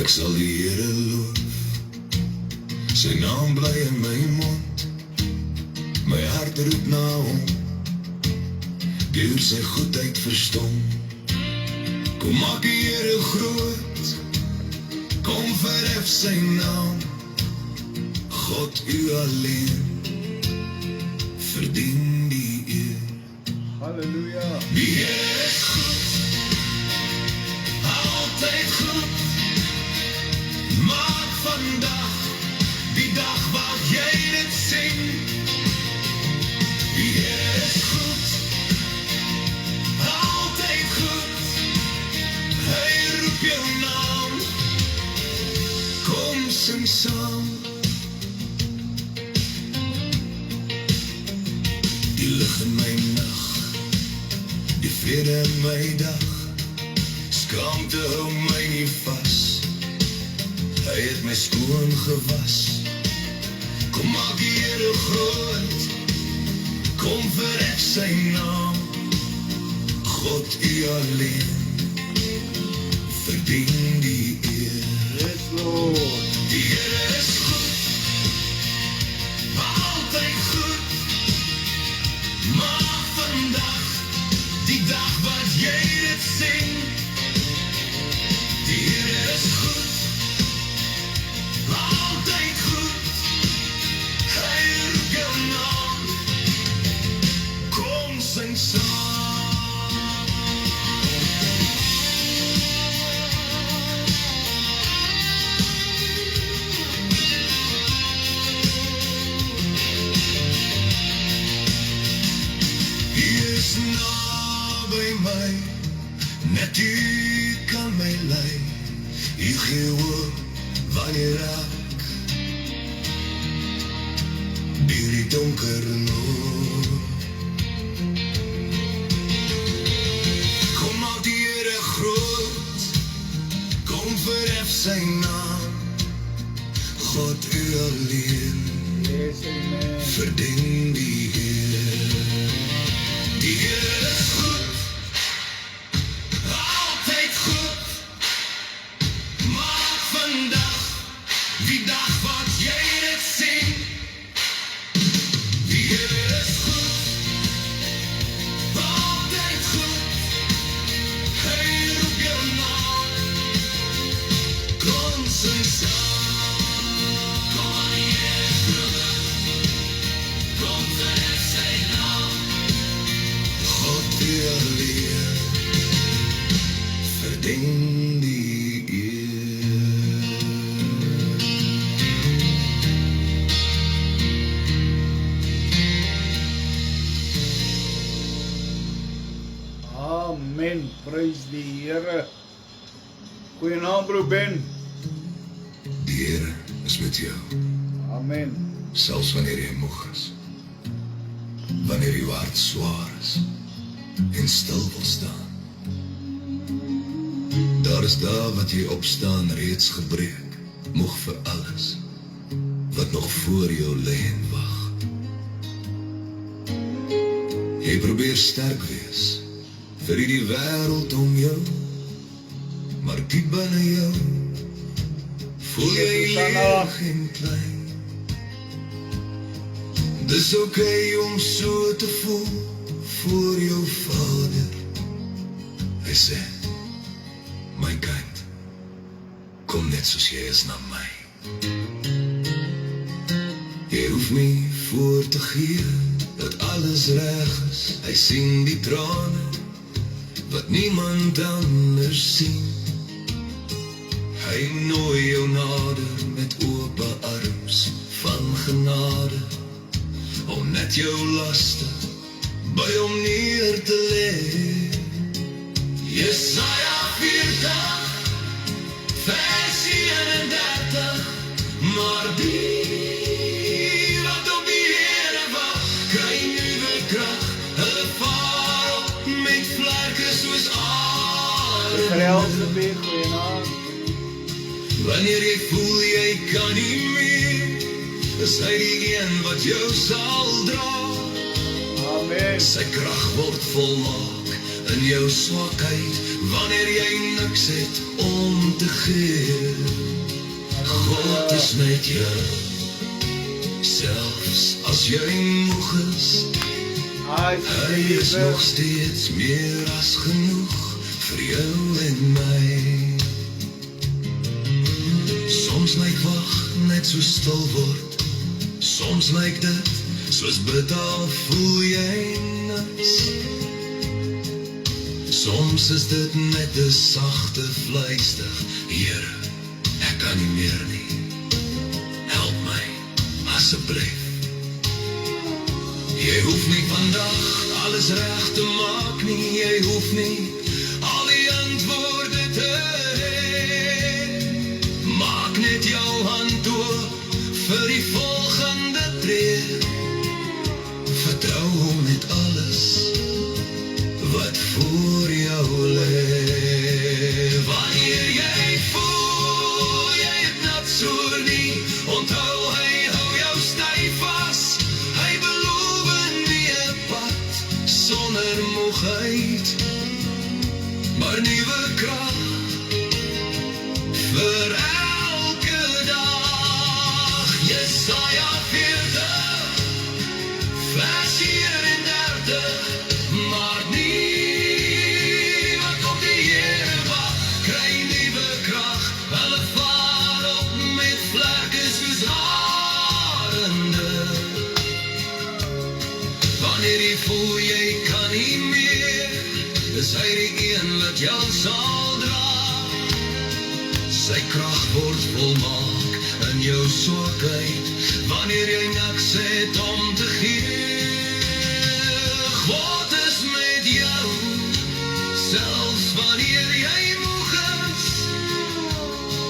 Ek sal die Here loof, sy naam bly in my mond, my hart roep na hom, deur sy goedheid verstom. Kom maak die Here groot, kom verhef sy naam, God u alleen, verdien die eer. Halleluja. Die Here is goed, altyd goed, maak vandag die dag wat jy dit sien. Die Here is goed, altyd goed, hy roep jou naam, kom sing saam. Die lig in my nag, die vrede in my dag, skaamte hou my nie vas, hy het my skoon gewas. Kom maak die Here groot, kom verhef sy naam, God u alleen, verdien die eer. Yes, Lord. Die Here is goed, altyd goed, maak vandag die dag wat jy dit sien. Die Here is goed, altyd goed, hy roep jou naam, kom sing saam. By my, net u kan my lei, u gee hoop wanneer ek deur die donker loop. Kom maak die Here groot, kom verhef sy naam, God u alleen, Yes, amen. verdien die eer. Die Here is goed, altyd goed, maak vandag die dag wat jy dit sien. Die Here is goed, altyd goed, hy roep jou naam, kom sing saam. Kom aan die Here groot, kom verhef sy naam, God u alleen, verdien die eer. Amen. Prys die Here. Goeie naam, broer Ben. Die Here is met jou, Amen. selfs wanneer jy moeg is, wanneer jou hart swaar is en stil wil staan. Daar is daar wat jy opstaan reeds gebreek, moeg vir alles wat nog voor jou lê en wag. Jy probeer sterk wees vir die wêreld om jou, maar diep binne jou voel jy leeg en klein. Dis okay om so te voel voor jou Vader. Hy sê, my kind, kom net soos jy is na my. Jy hoef nie voor te gee dat alles reg is. Hy sien die trane wat niemand anders sien. Hy nooi jou nader met ope arms van genade, om net jou laste by hom neer te lê. Jesaja 40, vers 31, maar die wat op die Here wag, kry nuwe krag, hulle vaar op met vlerke soos arend. Gerelse weer, goeie naam. Wanneer jy voel jy kan nie meer, is hy die een wat jou sal dra. Amen. Sy krag word volmaak in jou swakheid, wanneer jy niks het om te gee. God is met jou, selfs as jy moeg is, hy is nog steeds meer as genoeg vir jou en my. Soms lyk wag net so stil word, soms lyk dit soos bid al voel jy niks. Soms is dit net 'n sagte fluister, Here, ek kan nie meer nie, help my, asseblief. Jy hoef nie vandag alles reg te maak nie, jy hoef nie al die antwoorde te hê. Maak net jou hand oop vir die volgende tree. Vertrou met alles wat voor jou lê. Wanneer jy voel jy het niks oor nie, onthou hy hou jou styf vas. Hy beloof nie 'n pad sonder moegheid, maar nuwe krag vir elke dag. Jesaja 40 vers 34, maar nie wat op die Here wag, kry nuwe krag. Hulle vaar op met vlerke soos arende. Wanneer jy voel jy kan nie meer, is hy die een wat jou sal dra. Sy krag word volmaak in jou swakheid, wanneer jy niks het om te gee. God is met jou, selfs wanneer jy moeg is.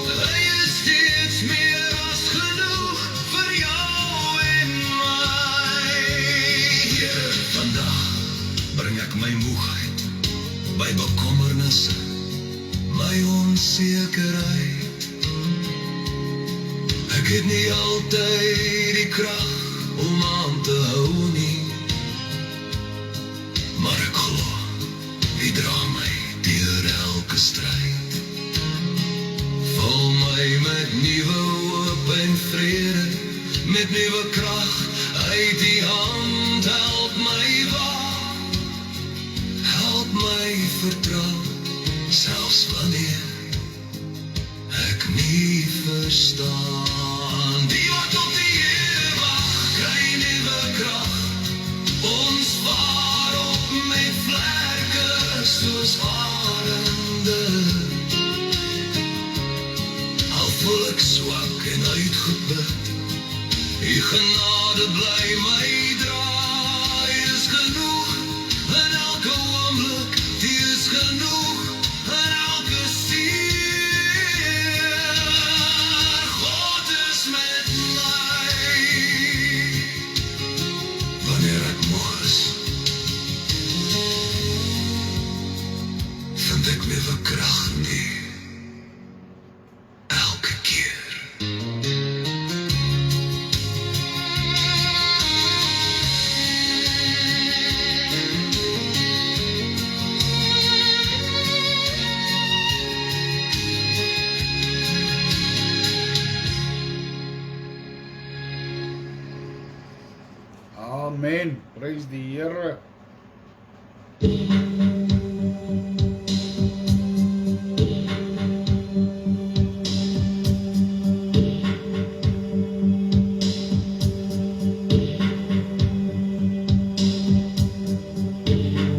Hy is steeds meer as genoeg vir jou en my. Here, vandag bring ek my moegheid, my bekommernisse, my onsekerheid. Ek het nie altyd die krag om aan te hou nie, maar ek glo, wie dra my deur elke stryd. Vul my met nuwe hoop en vrede, met nuwe krag uit die hand. Help my waak, help my vertrou, selfs wanneer ek nie verstaan. Die wat op die Here wag, kry nuwe krag. Ons vaar op met vlerke soos arende. Al voel ek swak en uitgeput, die genade bly my dra. Hy is genoeg in elke oomblik, die is genoeg in elke seer. God is met my, wanneer ek moeg is, vind ek nuwe krag nie, elke keer. Amen, prys die Here.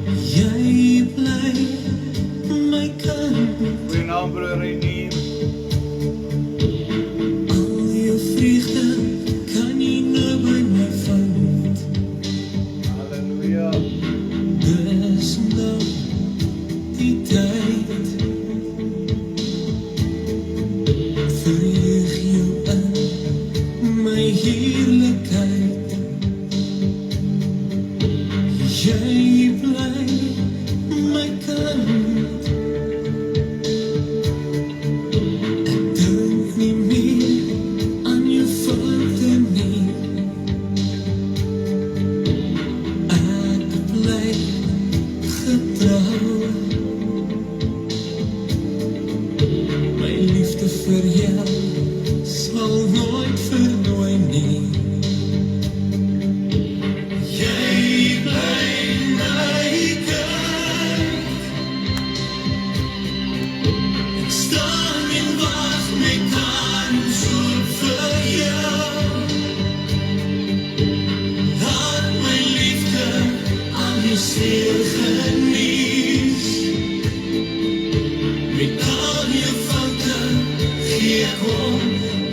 Jy bly my kant, Goeie naam, broer Renier. al jou vreugde kan jy nou by my vind. Halleluja. Dis nou die tyd, verheug jou in my heerlikheid. Jy bly my kant, ek dink nie meer aan jou foute nie. Ek bly getrouw seer geniet. Met al jou foute gee ek om,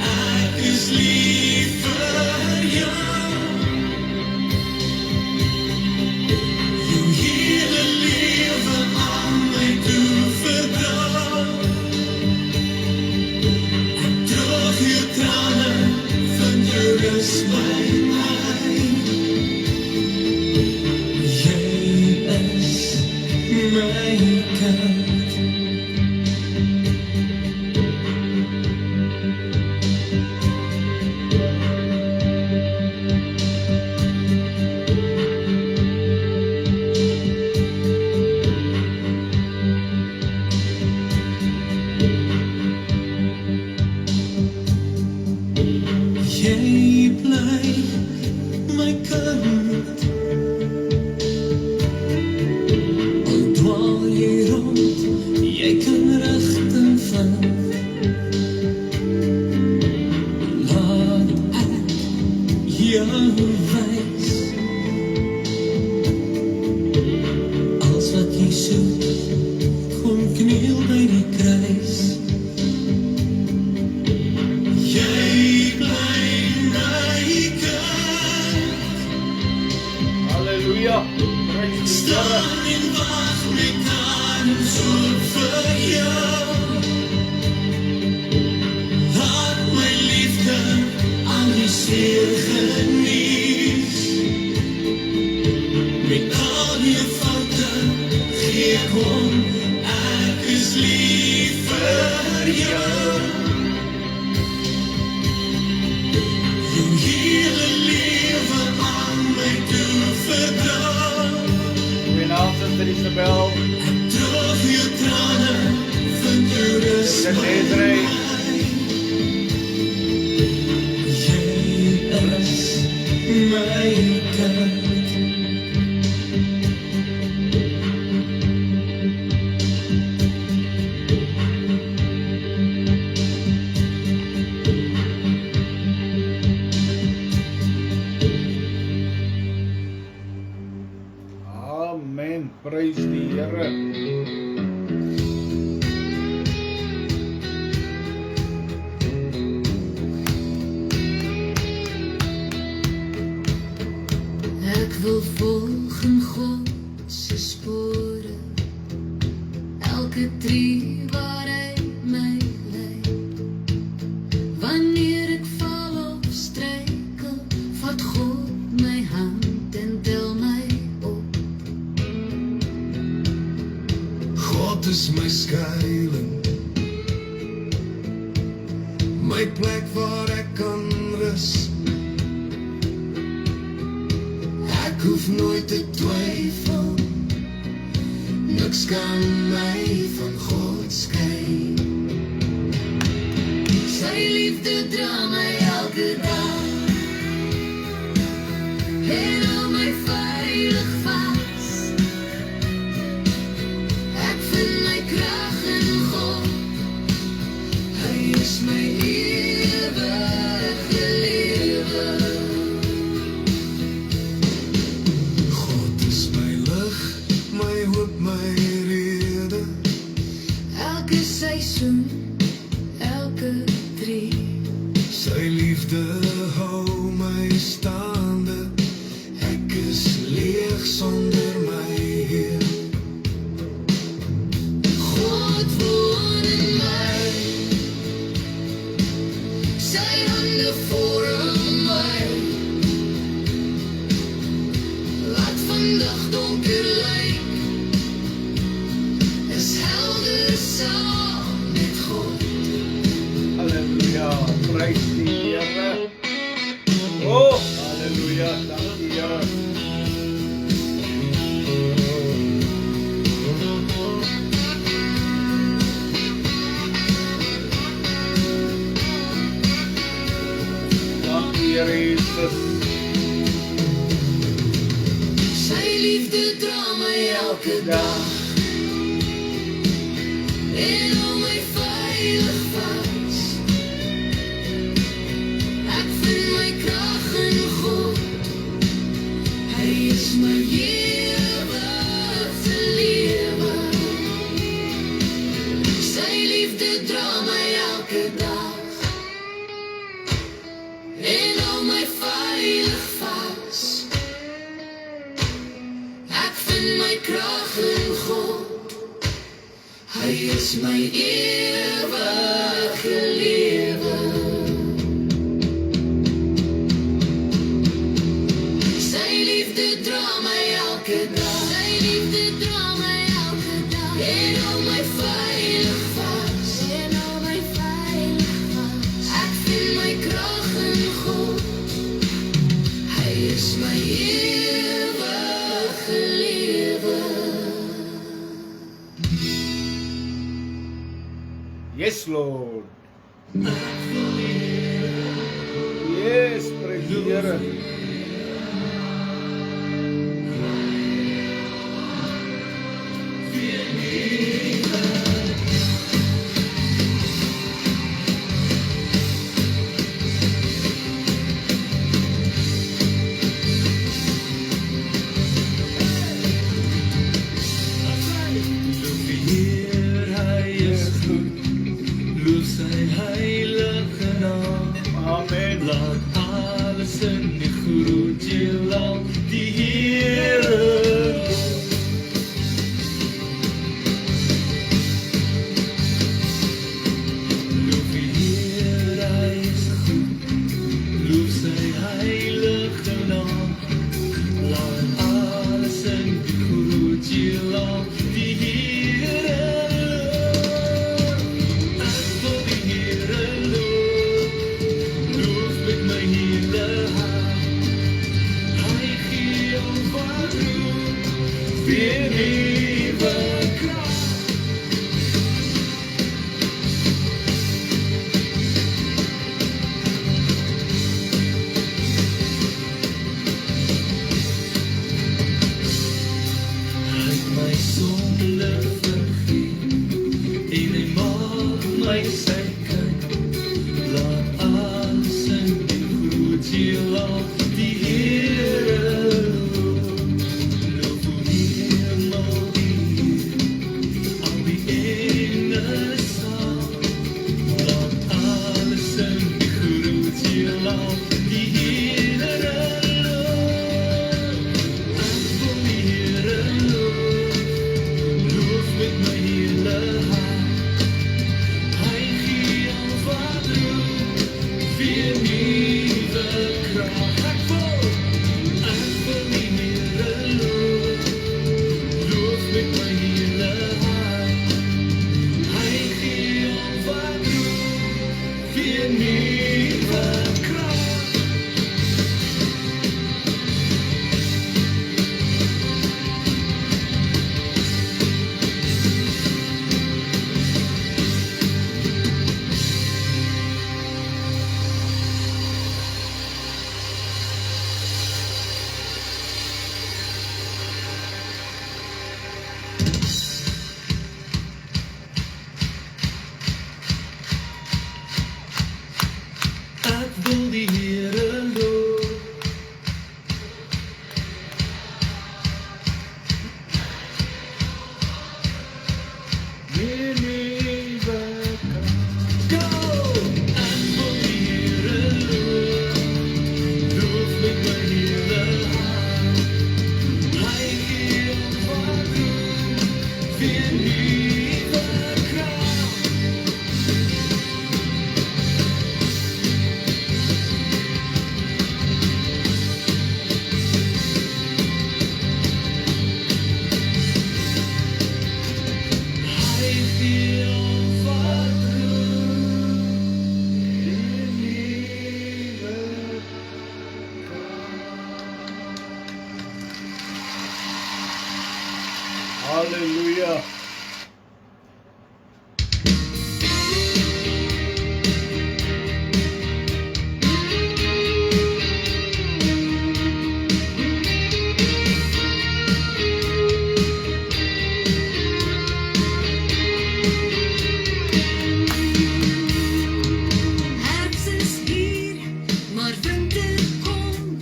ek is lief vir jou. Jou hele lewe aan my toe verdra. Ek droog jou trane, vind jou rus by my. Jy is my kind. Jy bly my kind. Al dwaal jy rond, jy kan rigting vind. Laat ek jou wys. Als wat jy soek, kom kniel by die kruis. Jy bly my kind. Halleluja. Prys die Here. Staan en wag met arms oop vir jou. Laat my liefde aan die seer geniet. Met al jou foute gee ek om, ek is lief vir jou. Jou hele lewe aan my toe verdra. Goeienaand, Suster Isabel. Ek droog jou trane, vind jou rus Dit by is Edrey. my. Jy is my kind. Amen. Prys die Here. Ek wil volg in God se spore, elke tree waar hy my lei. Wanneer ek val of struikel, vat God my hand en tel my op. God is my skuiling, my plek waar ek kan rus. Ek hoef nooit te twyfel, niks kan my van God skei. Sy liefde dra my elke dag en hou my veilig vas. Ek vind my krag in God, hy is my ewige lewe. God is my lig, my hoop, my rede. Elke seisoen, elke tree, Sy liefde hou my staande. Ek is leeg sonder my Heer. God woon in my. Sy hande vorm my. Laat vandag donker lyk, is helder saam met God. Halleluja. Prys die Here. Oh, halleluja. Dankie Here. Dankie Here Jesus. Sy liefde dra my elke dag en hou my veilig vas. Ek vind my krag in God, hy is my ewige vind my krag in God. Hy is my ewige lewe. Sy liefde dra my elke dag. Sy liefde dra my elke dag. En hou my veilig vas. En hou my veilig vas. Ek vind my krag in God. Hy is my ewige lewe. Yes, Lord. Yes, prys die Here. Amen. Laat alles in die groet jy laat die Here. Loof die Here, hy is goed. Loof sy heilige naam. Laat alles in die groet jy laat die Here. Ek wil die Here loof. Loof met my hele hart. Hy gee jou wat roep, weer nuwe krag. Hy het my sonde vergeet, en hy maak my sy kind. Laat alles in die groet jy laat die Here loof. Loof hoe hemel die Heer, al die engele saam. Laat alles in die groet jy laat die Here loof. Ek wil die Here loof, loof met my hele hart. Hy gee jou wat roep, weer nuwe krag. Ek wil die Here loof, loof met my hele hart. Hy gee jou wat roep, weer nuwe krag. Ek wil die Here loof. Weer nuwe krag. Go! Ek wil die Here loof, loof met my hele hart. Hy gee jou wat roep, weer nuwe krag. Hy gee jou wat roep, weer nuwe Halleluja. Herfs is hier, maar winter kom.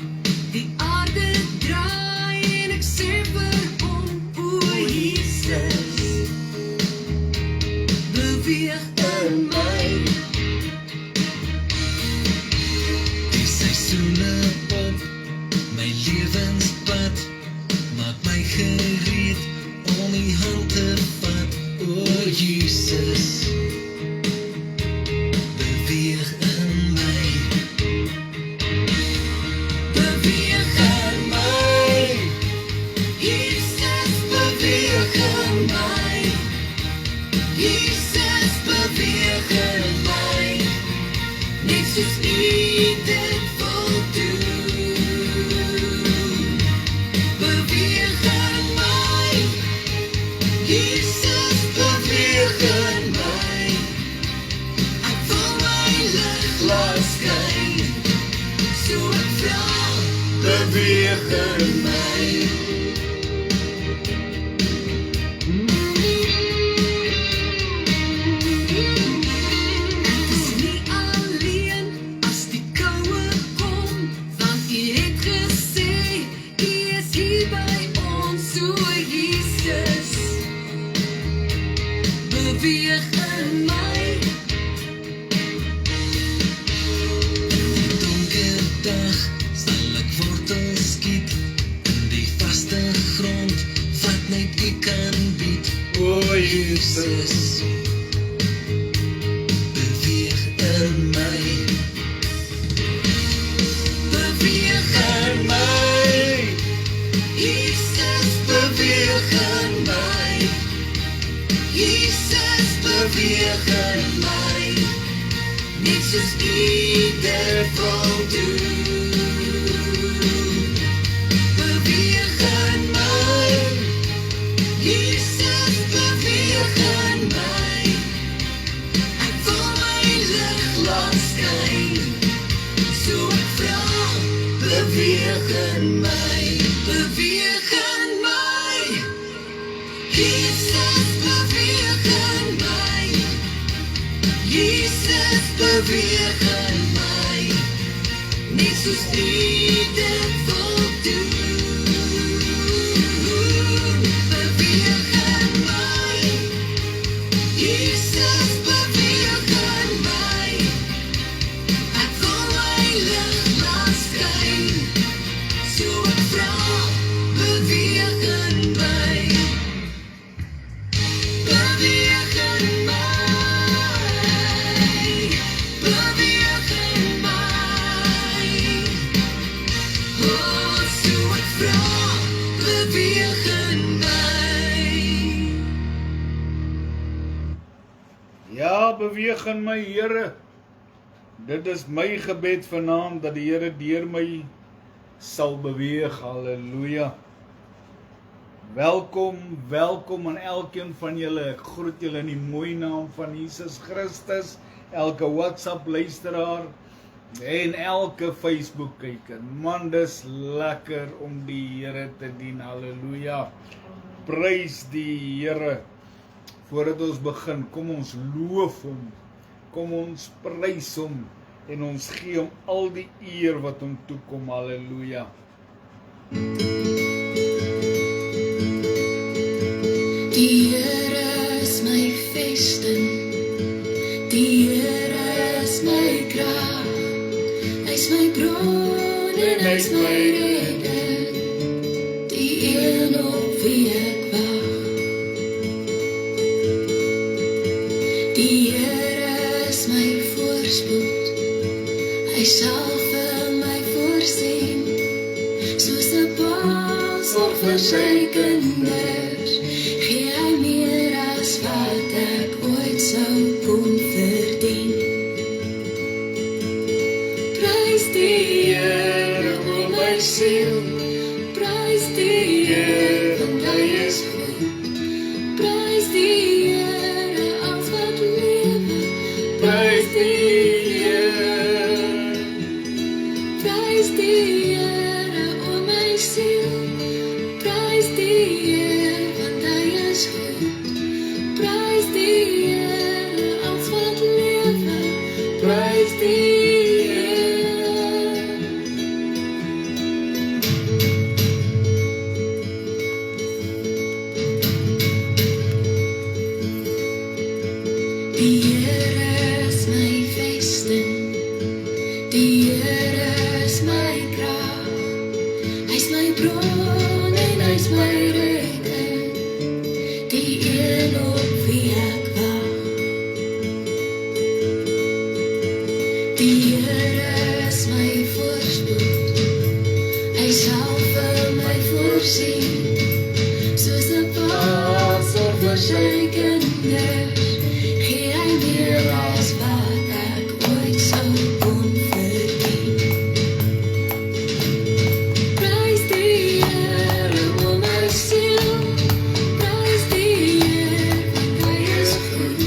Die aarde draai en ek sever om. O Jesus, beweeg in my. Die seisoene op my lewenspad maak my gereed my hand te vat, o Jesus, beweeg in my, beweeg in my, Jesus, beweeg in my, Jesus, beweeg in my, net soos U dit wil doen. Beweeg in my, Jesus, beweeg in my, ek wil my lig laat skyn, so ek vra, beweeg in my. Beweeg in my, die donker dag sal ek wortel skiet, in die vaste grond wat net U kan bied, O Jesus, beweeg in my, beweeg in my, Jesus, beweeg in my, Jesus, beweeg in my, net soos U dit wil doen. Beweeg in my, Jesus, beweeg in my, ek wil my lig laat skyn, so ek vra, beweeg in my, beweeg in my, Jesus, beweeg in my, Jesus, beweeg in my, net soos U dit wil doen. Beweeg in my, Jesus, beweeg in my, ek wil my lig laat skyn, so ek vra, beweeg in my. Beweeg in my, beweeg in my, oh, so ek vra, beweeg in my. ja, beweeg in my Here. Dit is my gebed vanaand, dat die Here deur my sal beweeg, halleluja. Welkom, welkom aan elkeen van julle, ek groet julle in die mooi naam van Jesus Christus, elke WhatsApp luisteraar, en elke Facebook kyker. Man, dis lekker om die Here te dien, halleluja. Prys die Here. Voordat ons begin, kom ons loof hom, kom ons prys hom, en ons gee hom al die eer wat hom toekom, halleluja. Die Here is my vesting, die Here is my krag, hy is my bron en hy is my redder, die een op wie ek wag. Die Here is my voorspoed, hy sal vir my voorsien, soos 'n pa sorg vir sy kinders, gee hy meer as wat ek ooit sou kon verdien. Prys die Here, o my siel, prys die Here, want hy is goed. Prys die Here, als wat lewe, prys die Here. Prys die Here, o my siel, prys die Here, want hy is goed. Prys die Here, als wat lewe, prys die Here. Die Here is my vesting, die Here is my krag, hy is my bron en hy is my redder, vir sy kinders, gee hy meer as wat ek ooit sou kon verdien. Prys die Here, o my siel, prys die Here, want hy is goed.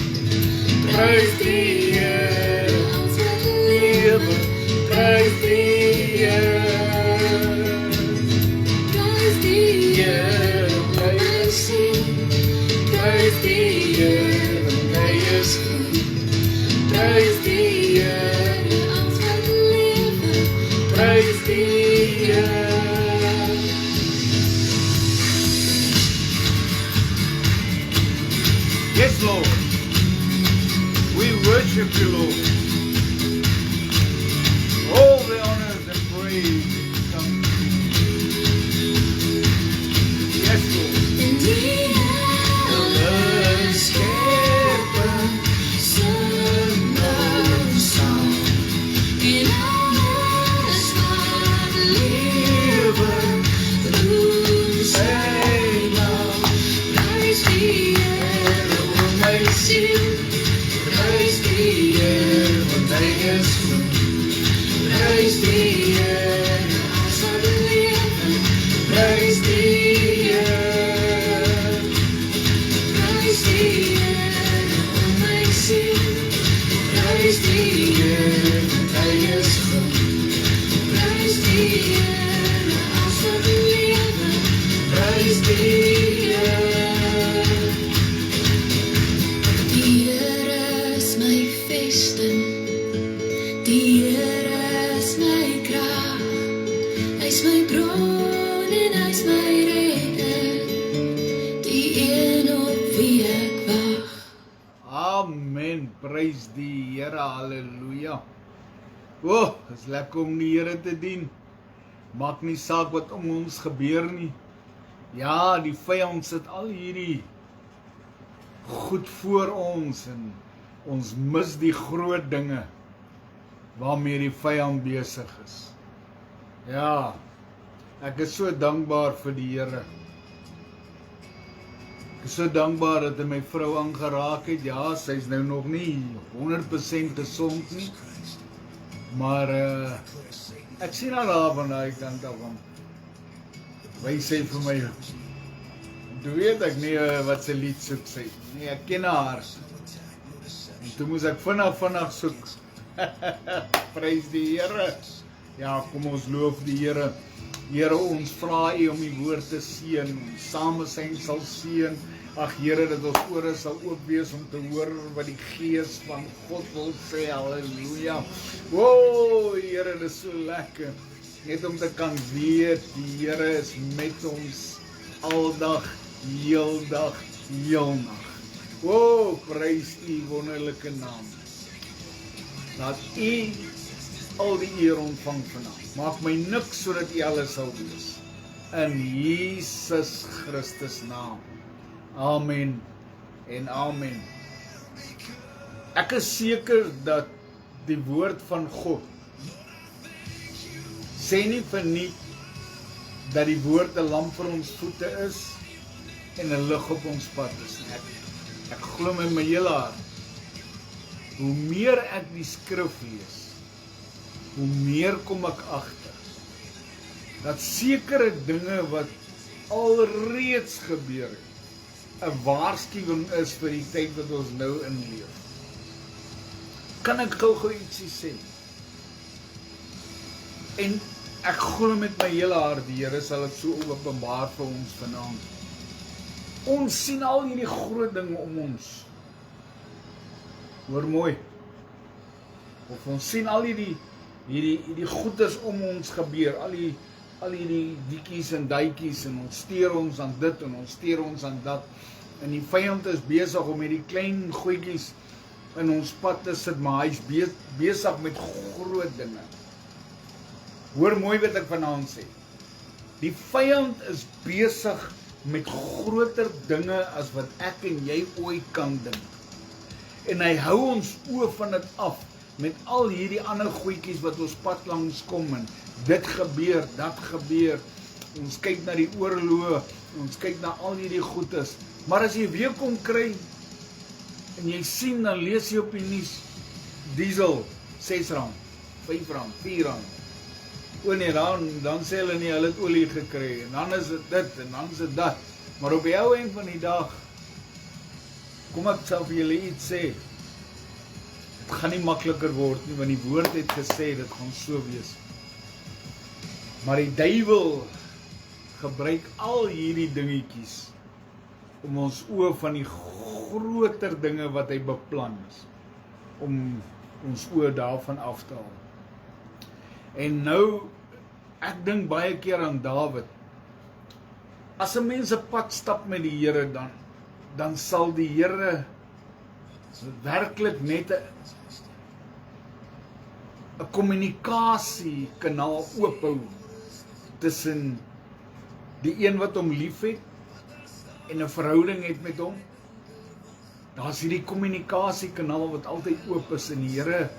Prys die Here, Ons wat lewe, prys die Here. prys die Here, o my siel, Prys die Here, want hy is goed. Prys die Here, ons wat lewe, prys die Here. Yes, Lord. We worship you, Lord. All the honors and praise come to you. Yes, Lord. en die hele skepping sing nou saam, en alles wat lewe, roem sy naam. Prys die Here, o my siel, prys die Here, want hy is goed. Prys die Here, ons wat lewe, prys die Here. Prys die Here, o my siel, prys die Here, want hy is goed. Prys die Here, ons wat lewe, prys die Here. Die Here is my vesting, die Here is my krag, hy's my bron en hy's my redder, die een op wie ek wag. Amen. Prys die Here. Halleluja. O, is lekker om die Here te dien. Maak nie saak wat om ons gebeur nie. Ja, die vyand sit al hierdie goed voor ons en ons mis die groot dinge waarmee die vyand besig is. Ja, ek is so dankbaar vir die Here. Ek is so dankbaar dat hy my vrou aangeraak het. Ja, sy is nou nog nie 100% gesond nie. Maar ek sien al haar van daai kant af van. Wys sy vir my. Toe weet ek nie wat sy lied soek sy. Nee, ek ken haar. En toe moes ek vinnig soek. Prys die Here. Ja, kom ons loof die Here. Here, ons vra U om die woord te seën, om samesyn sal seën. Ag Here, dat ons ore sal oop wees om te hoor wat die Gees van God wil sê. Halleluja. Wow, Here, dit is so lekker. Net om te kan weet, die Here is met ons aldag, heeldag, heelnag. Wow, prys U wonderlike naam. Laat U al die eer ontvang vanaand. Maak my niks sodat U alles sal wees. In Jesus Christus naam. Amen en amen. Ek is seker dat die woord van God sê nie verniet dat die woord 'n lamp vir ons voete is en 'n lig op ons pad is. Ek glo met my hele hart. Hoe meer ek die skrif lees, hoe meer kom ek agter dat sekere dinge wat alreeds gebeur het, 'n waarskuwing is vir die tyd wat ons nou inleef. Kan ek gou ietsie sê? En ek glo met my hele hart, die Here sal dit so openbaar vir ons vanaand. Ons sien al hierdie groot dinge om ons. Hoor mooi. Of ons sien al hierdie goedes om ons gebeur, al hierdie dietjies en duitjies en ons steur ons aan dit en ons steur ons aan dat. En die vyand is besig om hierdie klein goedjies in ons pad te sit, maar hy's besig met groot dinge. Hoor mooi wat ek vanaand sê. Die vyand is besig met groter dinge as wat ek en jy ooit kan dink. En hy hou ons oë van dit af met al hierdie ander goedjies wat ons pad langs kom en dit gebeur, dat gebeur. Ons kyk na die oorloë Ons kyk na al hierdie goedes. Maar as jy weer kom kry, en jy sien, dan lees jy op die nuus, diesel, R6, R5, R4. O nee, dan sê hulle nie, hulle het olie gekry, en dan is dit dit, en dan is dit dat. Maar op die ou eind van die dag, kom ek sal vir julle iets sê, het gaan nie makliker word nie, want die woord het gesê, dit gaan so wees. Maar die duiwel gebruik al hierdie dingetjies, om ons oë van die groter dinge wat hy beplan is, om ons oë daarvan af te haal. En nou, ek dink baie keer aan Dawid. As 'n mens 'n pad stap met die Here, dan sal die Here werklik net 'n kommunikasiekanaal oophou tussen die een wat hom liefhet en 'n verhouding het met hom. Daar's hierdie kommunikasiekanaal wat altyd oop is, en die Here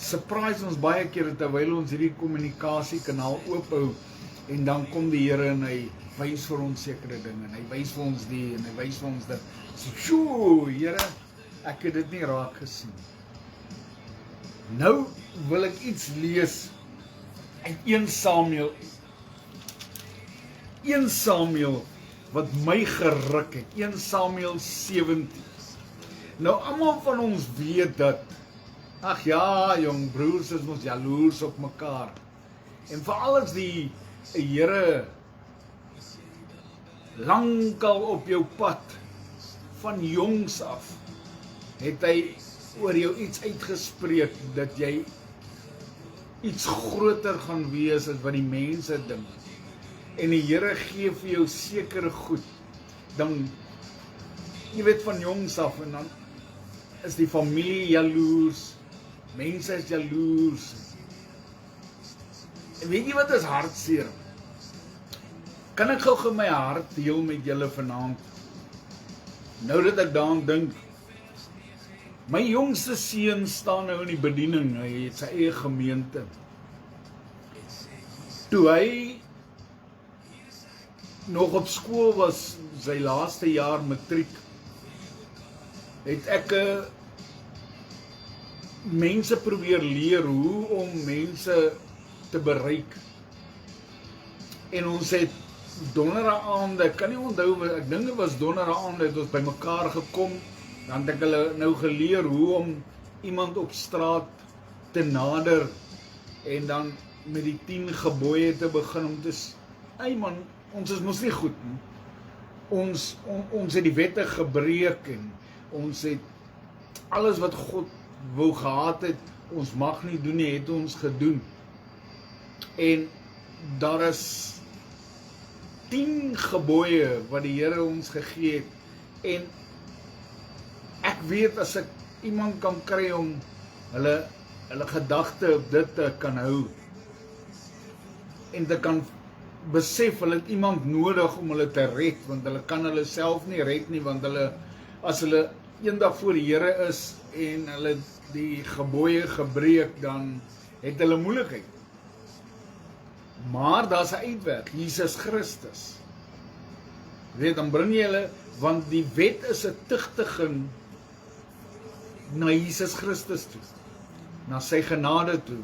surprise ons baie keer terwyl ons hierdie kommunikasiekanaal oophou, en dan kom die Here en hy wys vir ons sekere dinge, en hy wys vir ons die, en hy wys vir ons dit. Sjoe, Here, ek het dit nie raak gesien. Nou wil ek iets lees uit 1 Samuel. 1 Samuel wat my geruk het, 1 Samuel 17. Nou, almal van ons weet dat, ag ja, jong broers is ons jaloers op mekaar. En veral as die Here lankal op jou pad, van jongs af, het hy oor jou iets uitgespreek, dat jy iets groter gaan wees as wat die mense dink. En die Here gee vir jou sekere goed, dan, jy weet van jongs af, en dan is die familie jaloers, mense is jaloers. En weet jy wat is hartseer? Kan ek gou my hart deel met julle vanaand? Nou dat ek daaraan dink, my jongste seun staan nou in die bediening, hy het sy eie gemeente. Toe hy nog op skool was, sy laaste jaar matriek, het ek mense probeer leer hoe om mense te bereik. En ons het donderdagaande, ek kan nie onthou, ek dink dit was donderdagaande, het ons by mekaar gekom, dan het ek hulle nou geleer hoe om iemand op straat te nader, en dan met die 10 gebooie te begin, om te hey man, ons is mos nie goed nie. Ons het die wette gebreek, en ons het alles wat God wou gehad het, ons mag nie doen nie, het ons gedoen. En daar is 10 gebooie wat die Here ons gegee het, en ek weet as ek iemand kan kry om hulle gedagte op dit te kan hou, en te kan besef, hulle het iemand nodig om hulle te red, want hulle kan hulle self nie red nie, want as hulle eendag voor die Here is, en hulle die gebooie gebreek, dan het hulle moeilikheid. Maar daar's 'n uitweg, Jesus Christus. Weet, dan bring jy hulle, want die wet is 'n tugtiging na Jesus Christus toe, na sy genade toe,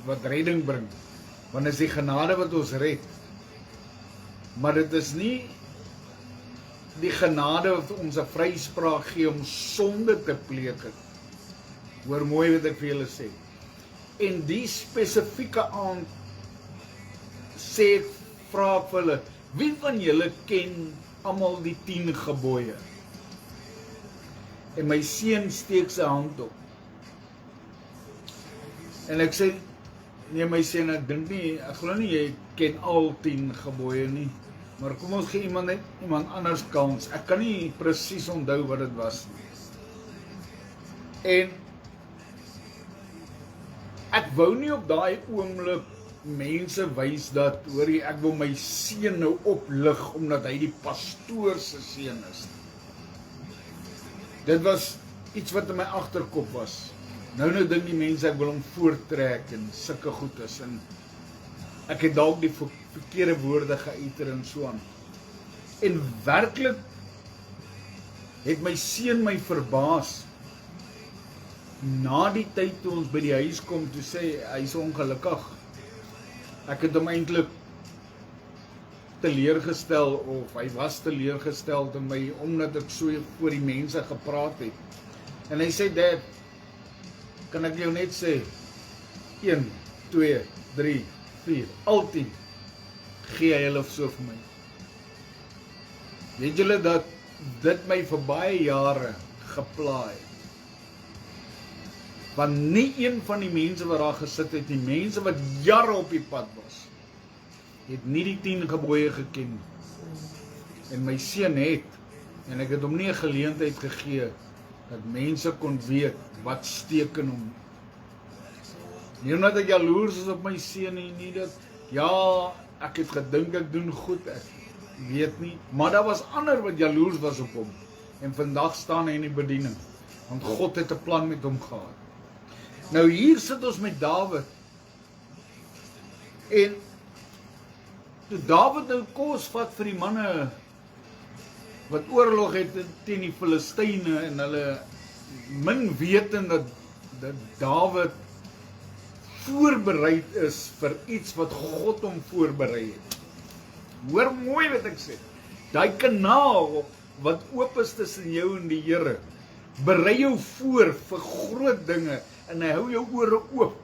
wat redding bring. Want is die genade wat ons red. Maar dit is nie die genade wat ons 'n vryspraak gee om sonde te pleeg. Hoor mooi wat ek vir julle sê. En die spesifieke aand sê ek, vra ek vir hulle, wie van julle ken almal die 10 gebooie? En my seun steek sy hand op. En ek sê, nee my seun, ek dink nie, ek glo nie jy ken al 10 gebooie nie. Maar kom ons gee iemand anders kans. Ek kan nie presies onthou wat dit was nie. En ek wou nie op daai oomblik mense wys dat, hoor jy, ek wil my seun nou oplig, omdat hy die pastoor se seun is. Dit was iets wat in my agterkop was. Nou dink die mense, ek wil hom voortrek, en sulke goed is, en ek het dalk die verkeerde woorde geuiter en so aan. En werklik het my seun my verbaas. Na die tyd toe ons by die huis kom, toe sê hy is ongelukkig. Ek het hom eintlik teleurgestel, of hy was teleurgestel in my, omdat ek so voor die mense gepraat het. En hy sê, Dad, kan ek jou net sê, 1, 2, 3, 4, altyd gee hy hulle so vir my. Weet julle dat dit my vir baie jare geplaai het? Want nie een van die mense wat daar gesit het, die mense wat jare op die pad was, het nie die 10 gebooie geken. En my seun het, en ek het hom nie 'n geleentheid gegee, dat mense kon weet, wat steek in hom. Nie omdat ek jaloers is op my seun nie, dat, ja, ek het gedink ek doen goed, ek weet nie, maar daar was ander wat jaloers was op hom, en vandag staan hy in die bediening, want God het 'n plan met hom gehad. Nou hier sit ons met Dawid, en toe Dawid nou kos vat vir die manne, wat oorlog het teen die Filistyne, en hulle min weten dat Dawid voorbereid is vir iets wat God hom voorberei het. Hoor mooi wat ek sê, daai kanaal wat oop is tussen jou en die Here, berei jou voor vir groot dinge, en hy hou jou ore oop.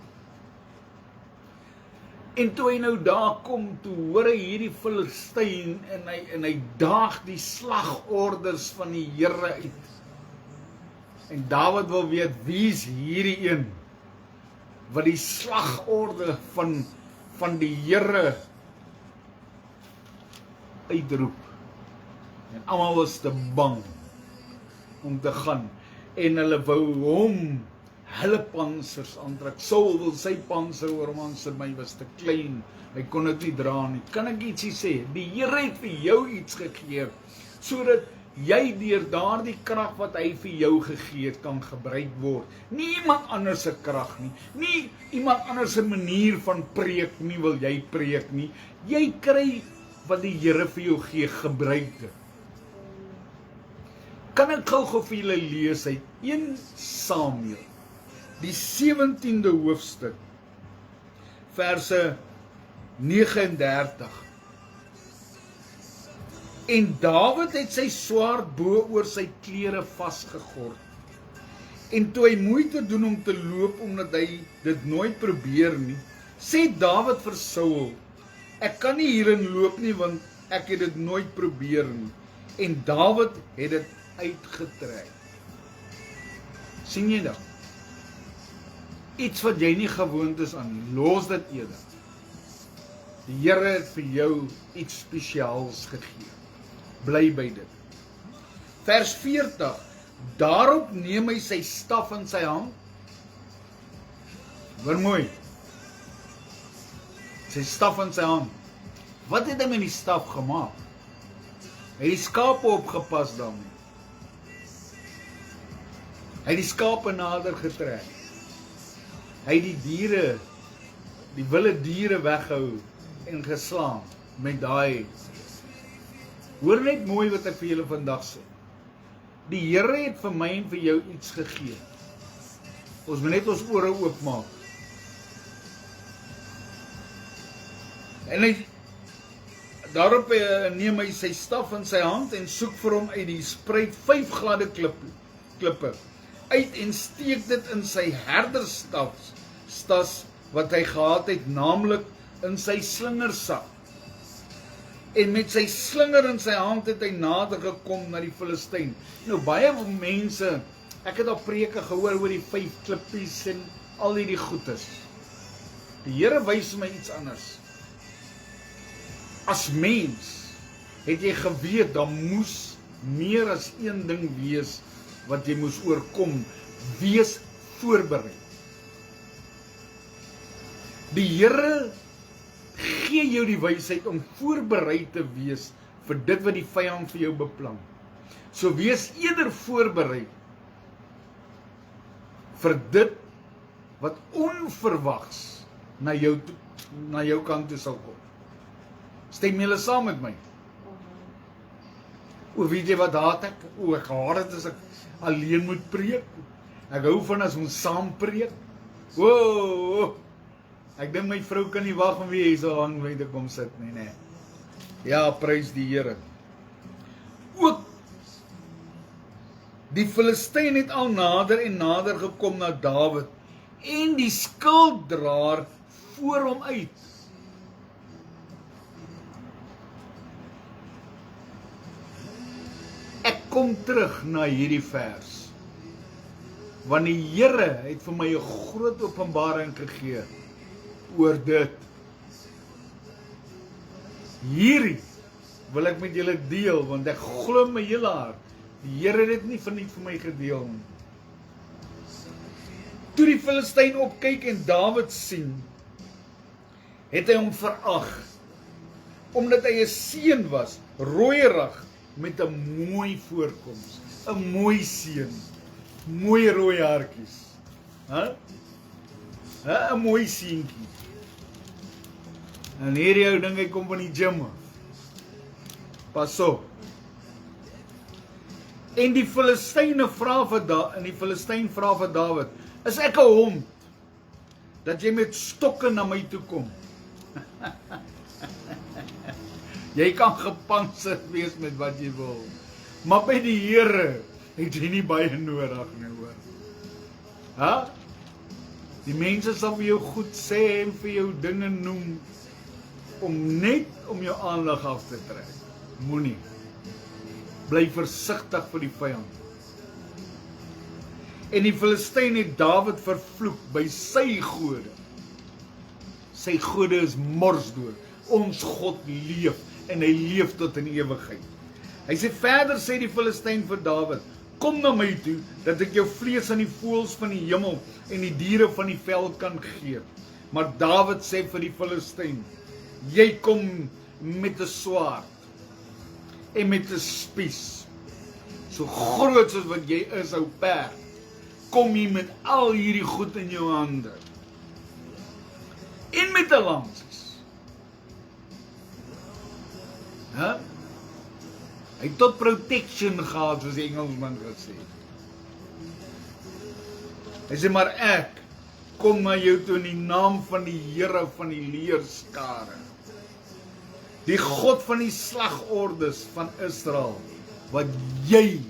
En toe hy nou daar kom, toe hoor hy hierdie Filistyn, en hy daag die slagorders van die Here uit. En Dawid wil weet, wie is hierdie een, wat die slagorde van die Here uitroep. En almal was te bang om te gaan, en hulle wou hom hulle pansers aantrek. Saul wil sy panser oor hom aansit, maar hy was te klein, hy kon dit nie dra nie. Kan ek ietsie sê? Die Here het vir jou iets gegee, sodat jy deur daardie krag wat hy vir jou gegee het, kan gebruik word. Nie iemand anders se krag nie, nie iemand anders se manier van preek nie, wil jy preek nie. Jy kry wat die Here vir jou gee, gebruik dit. Kan ek gou vir julle lees uit 1 Samuel, die 17de hoofstuk, verse 39. En Dawid het sy swaard bo oor sy klere vasgegord. En toe hy moeite doen om te loop, omdat hy dit nooit probeer nie, sê Dawid vir Saul, ek kan nie hierin loop nie, want ek het dit nooit probeer nie. En Dawid het dit uitgetrek. Sien jy dat? Iets wat jy nie gewoond is aan, los dit eerder. Die Here het vir jou iets spesiaals gegee. Bly by dit. Vers 40. Daarop neem hy sy staf in sy hand. Hoor mooi. Sy staf in sy hand. Wat het hy met die staf gemaak? Hy het die skape opgepas daarmee. Hy het die skape nader getrek. Hy het die diere, die wilde diere weghou en geslaan met daai. Hoor net mooi wat ek vir julle vandag sê. Die Here het vir my en vir jou iets gegee. Ons moet net ons ore oopmaak. En hy, daarop neem hy sy staf in sy hand en soek vir hom uit die spruit 5 gladde klippe uit en steek dit in sy herderstas wat hy gehad het, naamlik in sy slingersak. En met sy slinger in sy hand het hy nader gekom na die Filistyn. Nou baie mense, ek het al preke gehoor oor die 5 klippies en al die goedes. Die Here wys my iets anders. As mens het jy geweet, daar moes meer as een ding wees wat jy moes oorkom. Wees voorberei. Die Here gee jou die wysheid om voorberei te wees vir dit wat die vyand vir jou beplan. So wees eerder voorberei vir dit wat onverwags na jou kant toe sal kom. Stem julle saam met my? Weet jy wat haat ek? Ek haat dit as ek alleen moet preek. Ek hou van as ons saam preek. Ek dink my vrou kan nie wag om weer hier so lang by te kom sit nie, nee. Ja, prys die Here. Ook die Filistyn het al nader en nader gekom na Dawid en die skulddraer voor hom uit. Ek kom terug na hierdie vers, want die Here het vir my 'n groot openbaring gegee oor dit. Hierdie wil ek met julle deel, want ek glo my hele hart, die Here het dit nie verniet vir my gedeel nie. Toe die Filistyn opkyk en Dawid sien, het hy hom verag, omdat hy 'n seun was, rooierig, met 'n mooi voorkoms, 'n mooi seun, mooi rooi haartjies, 'n mooi seentjie. En hierdie ou ding, hy kom van die gym af. Pas op. En die Filistyn vra vir Dawid, is ek 'n hond, dat jy met stokke na my toe kom? Jy kan gepantserd wees met wat jy wil, maar by die Here het jy nie baie nodig nie, hoor. Die mense sal vir jou goed sê en vir jou dinge noem, net om jou aandag af te trek. Moenie. Bly versigtig vir die vyand. En die Filistyn het Dawid vervloek by sy gode. Sy gode is morsdood. Ons God leef, en hy leef tot in ewigheid. Hy sê verder, sê die Filistyn vir Dawid, kom na my toe, dat ek jou vlees aan die voëls van die hemel en die diere van die veld kan gee. Maar Dawid sê vir die Filistyn, jy kom met 'n swaard en met 'n spies, so groot soos wat jy is, ou perd, kom jy met al hierdie goed in jou hande, en met 'n lansies. Hy het tot protection gehad, soos die Engelsman gesê. Hy sê, maar ek kom na jou toe in die naam van die Here van die leerskare, die God van die slagordes van Israel, wat jy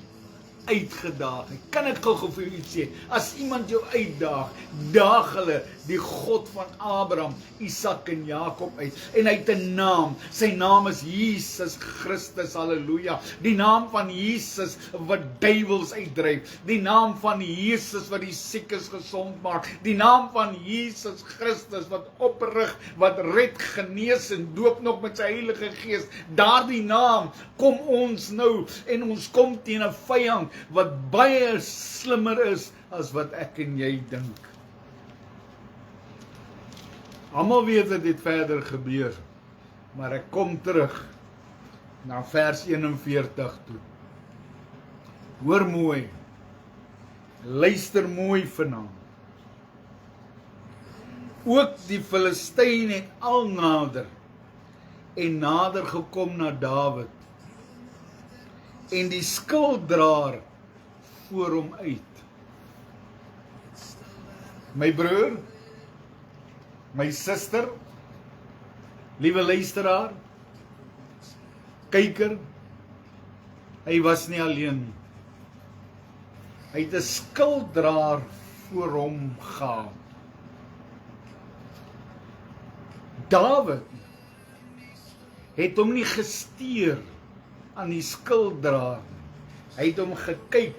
uitgedaag het. Kan ek gou vir u iets sê? As iemand jou uitdaag, daag hulle die God van Abraham, Isak en Jakob uit. En hy het 'n naam. Sy naam is Jesus Christus. Halleluja. Die naam van Jesus wat duiwels uitdryf. Die naam van Jesus wat die siekes gesond maak. Die naam van Jesus Christus wat oprig, wat red, genees en doop nog met sy Heilige Gees. Daardie naam kom ons nou en ons kom teen 'n vyand wat baie slimmer is as wat ek en jy dink. Almal weet dat dit verder gebeur, maar ek kom terug na vers 41 toe. Hoor mooi, luister mooi vanaand. Ook die Filistyn het al nader en nader gekom na Dawid, en die skulddraer voor hom uit. My broer, my suster, liewe luisteraar, kyker, hy was nie alleen nie. Hy het 'n skulddraer voor hom gehad. Dawid het hom nie gesteer aan die skulddraer. Hy het hom gekyk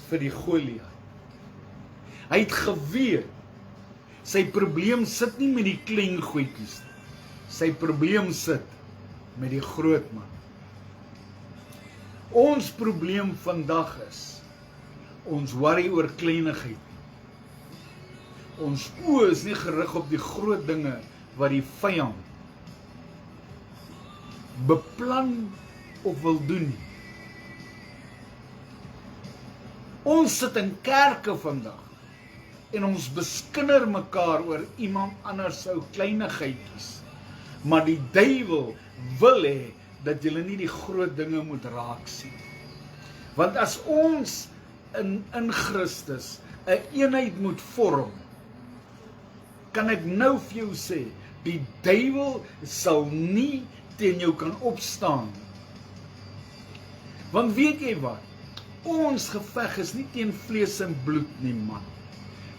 vir die Goliat. Hy het geweet, sy probleem sit nie met die klein goedjies nie. Sy probleem sit met die groot man. Ons probleem vandag is, ons worry oor kleinigheid. Ons oë is nie gerig op die groot dinge wat die vyand beplan of wil doen. Ons sit in kerke vandag en ons beskinder mekaar oor iemand anders ou kleinigheidjies. Maar die duiwel wil hê dat julle nie die groot dinge moet raak sien. Want as ons in Christus 'n eenheid moet vorm, kan ek nou vir jou sê, die duiwel sal nie teen jou kan opstaan. Want weet jy wat? Ons geveg is nie teen vlees en bloed nie, man.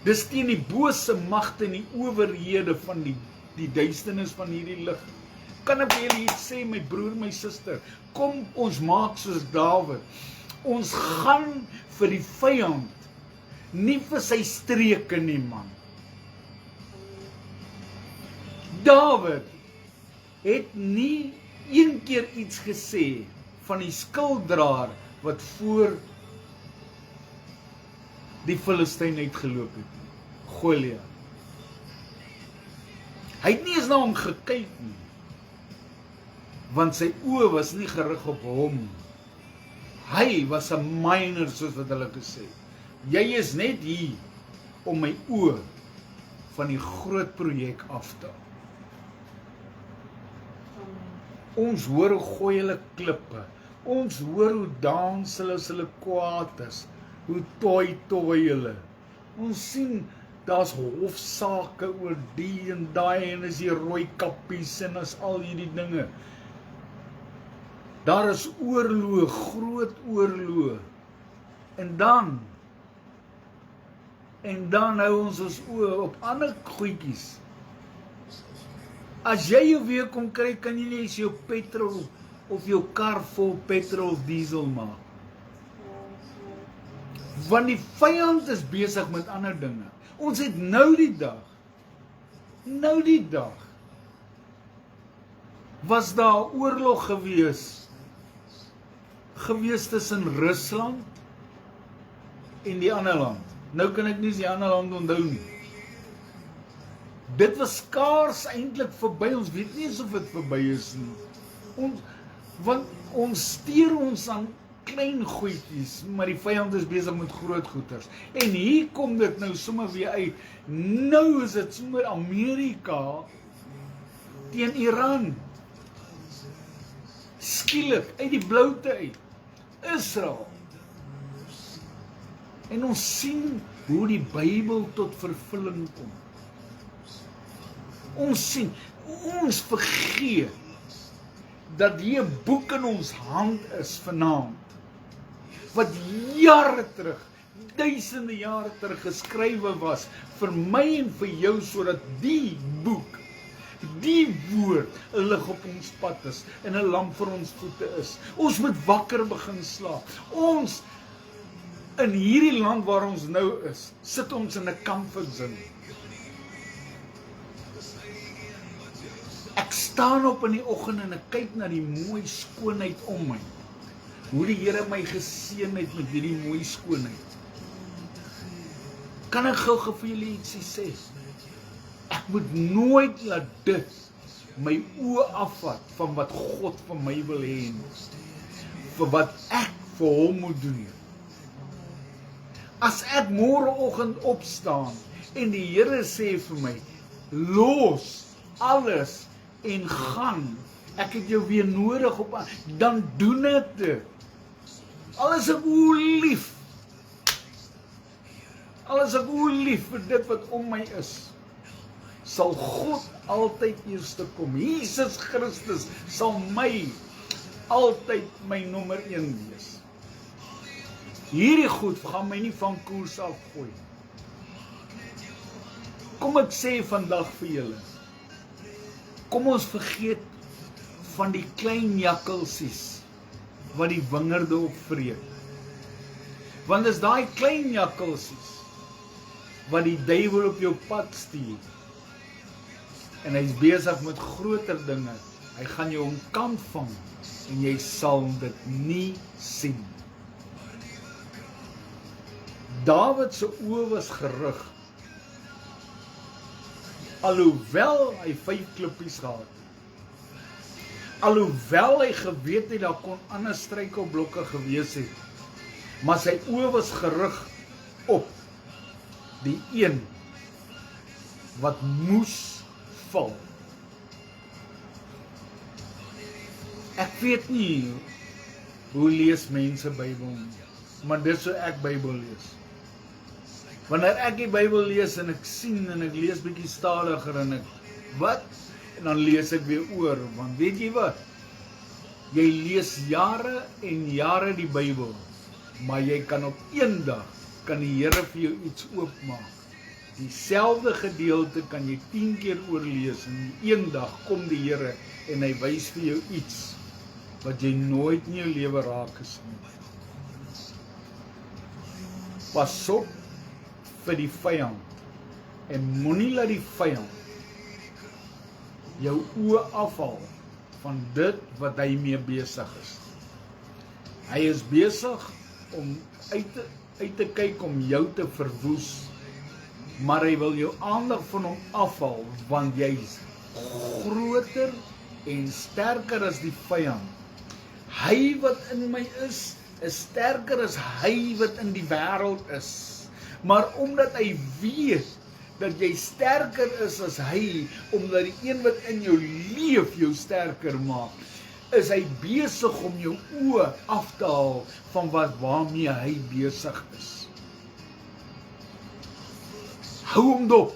Dis teen die bose magte en die owerhede van die duisternis van hierdie lig. Kan ek vir julle iets sê, my broer, my suster? Kom ons maak soos Dawid. Ons gaan vir die vyand, nie vir sy streke nie, man. Dawid het nie een keer iets gesê van die skilddraer wat voor die Filistyn uitgeloop het. Goliat. Hy het nie eens na hom gekyk nie, want sy oë was nie gerig op hom. Hy was 'n miner, soos wat hulle gesê het. Jy is net hier om my oë van die groot projek af te haal. Ons hoor hoe gooi hulle klippe. Ons hoor hoe dans hulle as hulle kwaad is. Hoe toi hulle. Ons sien, daar's hofsaake oor die en daai en is die rooi kappies en is al hierdie dinge. Daar is oorloë, groot oorloë. En dan hou ons oë op ander goedjies. As jy jou weer kom kry, kan jy nie eens jou petrol of jou kar vol petrol of diesel maak. Want die vyand is besig met ander dinge. Ons het nou die dag, was daar oorlog gewees tussen Rusland en die ander land. Nou kan ek nie die ander land onthou nie. Dit was skaars eintlik verby, ons weet nie eens of dit verby is nie. Want ons steur ons aan klein goedjies, maar die vyand is besig met groot goeders. En hier kom dit nou sommer weer uit. Nou is dit sommer Amerika teen Iran. Skielik, uit die bloute uit. Israel. En ons sien hoe die Bybel tot vervulling kom. Ons vergeet dat hier 'n boek in ons hand is vanaand, wat jare terug, duisende jare terug geskrywe was, vir my en vir jou, sodat die boek, die woord, 'n lig op ons pad is, en 'n lamp vir ons voete is. Ons moet wakker begin slaap. Ons, in hierdie land waar ons nou is, sit ons in 'n comfort zone. Ek staan op in die oggend en ek kyk na die mooi skoonheid om my. Hoe die Here my geseën het met hierdie mooi skoonheid. Kan ek gou vir julle ietsie sê? Ek moet nooit laat dit my oë afvat van wat God van my wil hê, vir wat ek vir hom moet doen. As ek môreoggend opstaan en die Here sê vir my, los alles en gaan, ek het jou weer nodig op, dan doen ek dit. Al is ek lief vir dit wat om my is, sal God altyd eerste kom. Jesus Christus sal my altyd my nommer 1 wees. Hierdie goed gaan my nie van koers afgooi. Kom ek sê vandag vir julle, kom ons vergeet van die klein jakkelsies wat die wingerde opvreet. Want dis daai klein jakkelsies wat die duiwel op jou pad stuur. En hy's besig met groter dinge. Hy gaan jou omkant vang en jy sal dit nie sien. Dawid se oë was gerig, alhoewel hy 5 klippies gehad het. Alhoewel hy geweet het daar kon ander struikelblokke gewees het, maar sy oë was gerig op die een wat moes val. Ek weet nie hoe lees mense Bybel nie, maar dit is hoe ek Bybel lees. Wanneer ek die Bybel lees en ek sien en ek lees bietjie stadiger en ek wat? En dan lees ek weer oor, want weet jy wat? Jy lees jare en jare die Bybel, maar jy kan op een dag, kan die Here vir jou iets oopmaak. Dieselfde gedeelte kan jy 10 keer oorlees en een dag kom die Here en hy wys vir jou iets wat jy nooit in jou lewe raak gesien het. Pas op vir die vyand en moenie laat die vyand jou oë afhaal van dit wat hy mee besig is. Hy is besig om uit te kyk om jou te verwoes, maar hy wil jou aandag van hom afhaal, want jy is groter en sterker as die vyand. Hy wat in my is sterker as hy wat in die wêreld is. Maar omdat hy weet dat jy sterker is as hy, omdat die een wat in jou leef jou sterker maak, is hy besig om jou oë af te haal van waarmee hy besig is. Hou hom dop.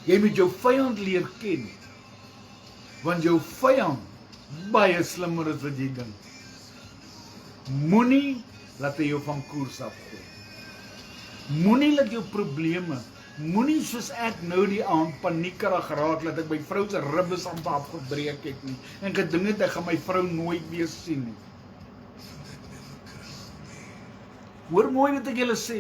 Jy moet jou vyand leer ken, want jou vyand baie slimmer as wat jy dink. Moenie laat hy jou van koers afgooi. Moenie laat jou probleme, moenie soos ek nou die aand paniekerig raak, dat ek my vrou se ribbes amper afgebreek het nie, en ek dink net ek gaan my vrou nooit weer sien nie. Hoor mooi wat ek julle sê.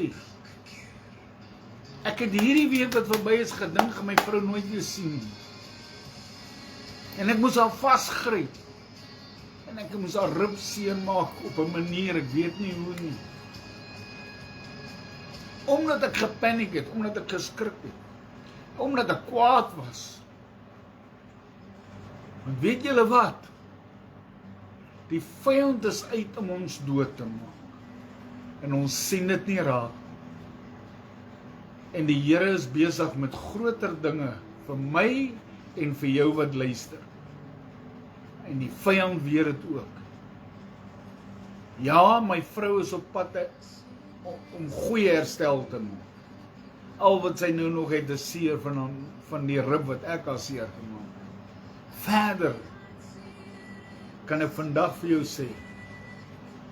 Ek het hierdie week wat verby is gedink, ek gaan my vrou nooit weer sien nie. En ek moes haar vasgryp. En ek moes haar rib seën maak op 'n manier, ek weet nie hoe nie. Omdat ek gepaniek het, omdat ek geskrik het, omdat ek kwaad was. Want weet julle wat? Die vyand is uit om ons dood te maak. En ons sien dit nie raak. En die Here is besig met groter dinge vir my en vir jou wat luister. En die vyand weet dit ook. Ja, my vrou is op pad om goeie herstel te maak. Al wat sy nou nog het is seer van die rib wat ek al seer gemaak het. Verder kan ek vandag vir jou sê,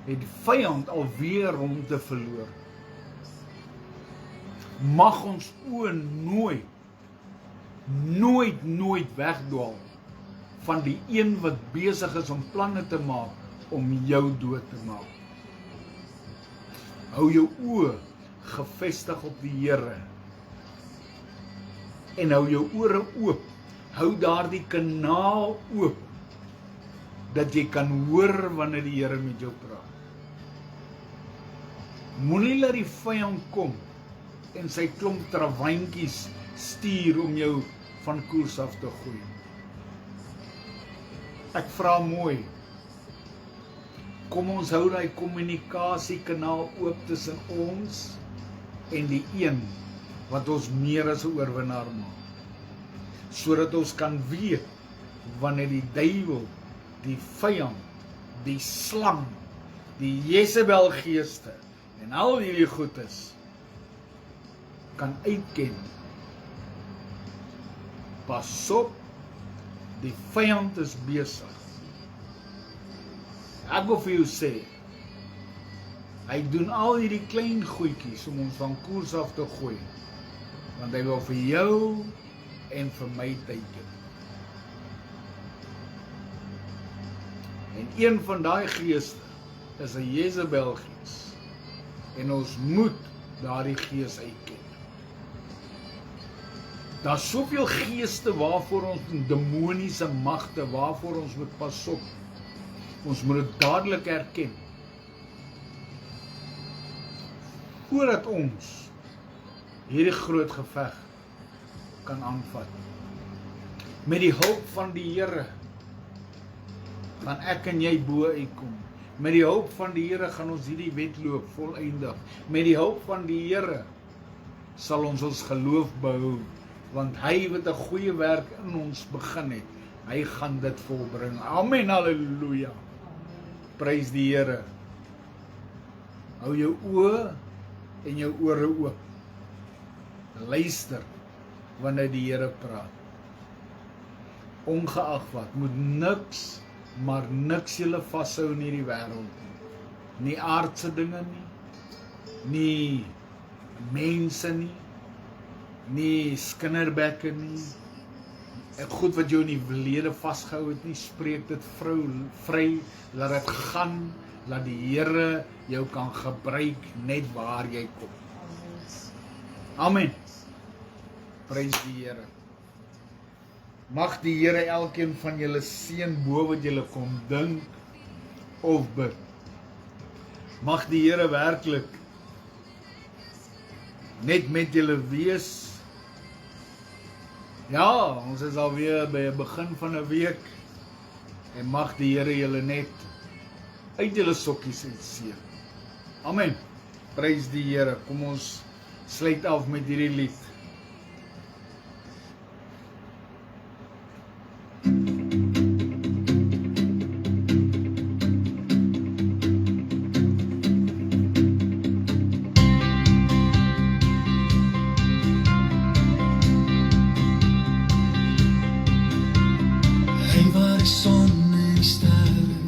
het die vyand alweer om te verloor. Mag ons oë nooit wegdwaal van die een wat besig is om planne te maak om jou dood te maak. Hou jou oë gefestig op die Here en hou jou ore oop. Hou daardie kanaal oop dat jy kan hoor wanneer die Here met jou praat. Moenie laat die vyand kom en sy klomp trawyntjies stuur om jou van koers af te gooi. Ek vra mooi, kom ons hou daai kommunikasiekanaal oop tussen ons en die een wat ons meer as 'n oorwinnaar maak. Sodat ons kan weet wanneer die duiwel, die vyand, die slang, die Jezebel geeste en al hierdie goedes kan uitken. Pas op, die vyand is besig. Ek wil vir jou sê, hy doen al hierdie klein goedjies om ons van koers af te gooi, want hy wil vir jou en vir my teiken. En een van daai geeste is 'n Jezebel gees, en ons moet daardie gees uitken. Daar's soveel geeste waarvoor ons, demoniese magte waarvoor ons moet pas op. Ons moet dit dadelik erken. Voordat ons hierdie groot geveg kan aanvat. Met die hulp van die Here gaan ek en jy bo uitkom. Met die hulp van die Here gaan ons hierdie wedloop voleindig. Met die hulp van die Here sal ons geloof behou, want hy wat 'n goeie werk in ons begin het, Hy gaan dit volbring. Amen, halleluja. Prys die Here. Hou jou oë en jou ore oop. Luister wanneer die Here praat. Ongeag wat, moet niks, maar niks julle vashou in hierdie wêreld nie. Nie aardse dinge nie, nie mense nie, nie skinderbekke nie. Goed wat jou in die verlede vasgehou het nie, spreek dit vry, laat dit gaan, laat die Here jou kan gebruik net waar jy kom. Amen. Prys die Here. Mag die Here elkeen van julle seën bo wat julle kon dink of bid. Mag die Here werklik net met julle wees. Ja, ons is alweer by 'n begin van 'n week en mag die Here julle net uit julle sokkies uitseën. Amen. Prys die Here. Kom ons sluit af met hierdie lied. Hy waar die son en die sterre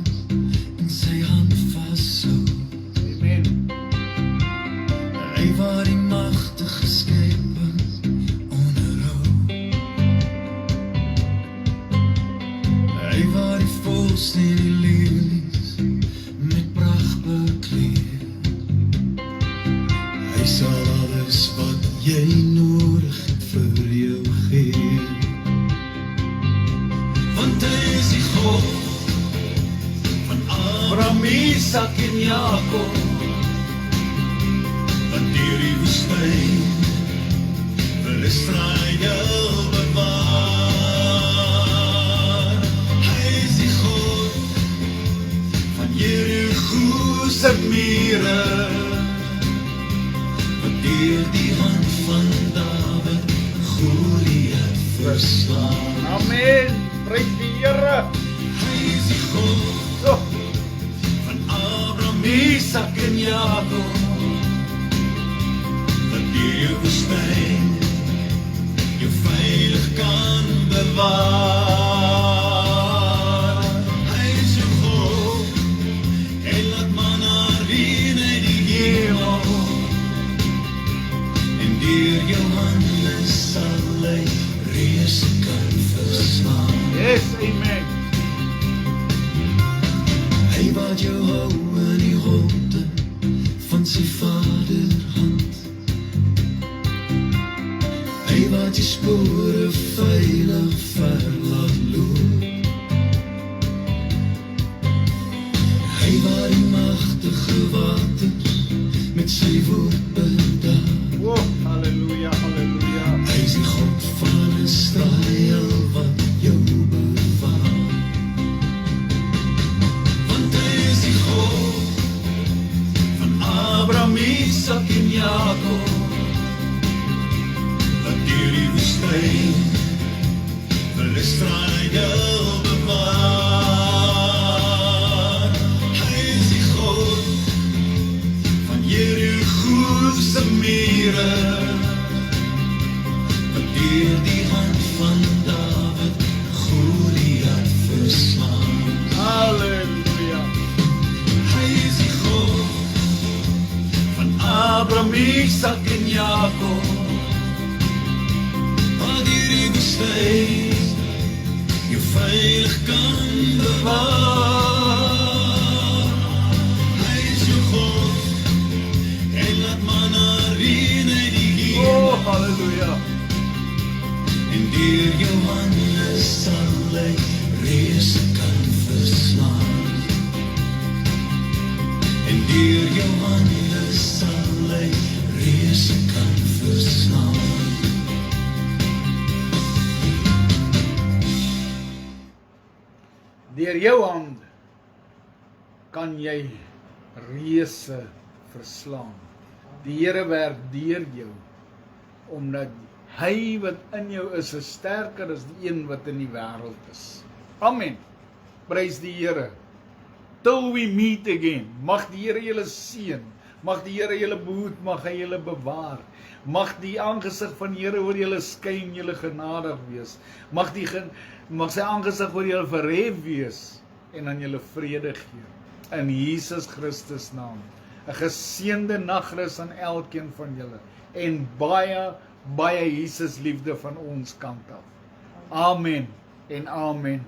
in sy hand vashou. Amen. Hy waar die magtige skepping onderhou. Hy waar die voëls en die lelies met pragt bekleed. Hy sal alles wat jy nodig het vir jou gee. Want hy is die God van Abraham, Isak en Jakob, wat deur die woestyn vir Israel bewaar. Hy is die God van Jericho se mure, wat deur die hand van Dawid Goliat verslaan. Amen. Prys die Here. Hy is die God So, van Abraham, Isak en Jakob, wat deur jou woestyn jou veilig kan bewaar. Hy is jou God en laat manna reën uit die hemel, en deur jou hande sal hy reëse kan verslaan. yes, amen. Hy wat jou hou in die ronde van sy vaderhand. Hy wat die spore veilig ver laat loop. Hy wat die magtige waters met sy woord bedaar. Oh, halleluja, halleluja. Hy is die God van Israel wat jou bewaar. Want hy is die God van Abraham, Isak en Jakob, wat deur die woestyn vir Israel bewaar. Hy is die God van Jericho se mure, wat deur die hand van Dawid Goliat verslaan. Halleluja. Hy is die God van Abraham, Isak en Jakob, wat deur die woestyn jou veilig kan bewaar. Hy is jou God en laat manna reën uit die hemel. Oh, halleluja. En deur jou hande sal hy reëse kan verslaan. En deur jou hande sal hy reëse kan verslaan. Deur jou hand kan jy reëse verslaan. Die Here werk deur jou, omdat hy wat in jou is sterker as die een wat in die wêreld is. Amen. Prys die Here. Till we meet again. Mag die Here julle seën. Mag die Here julle behoed, mag hy julle bewaar. Mag die aangesig van die Here oor julle skyn, julle genadig wees. Mag sy aangesig oor julle verhef wees en aan julle vrede gee. In Jesus Christus naam. 'n Geseënde nagrus aan elkeen van julle en baie Jesus liefde van ons kant af. Amen en amen.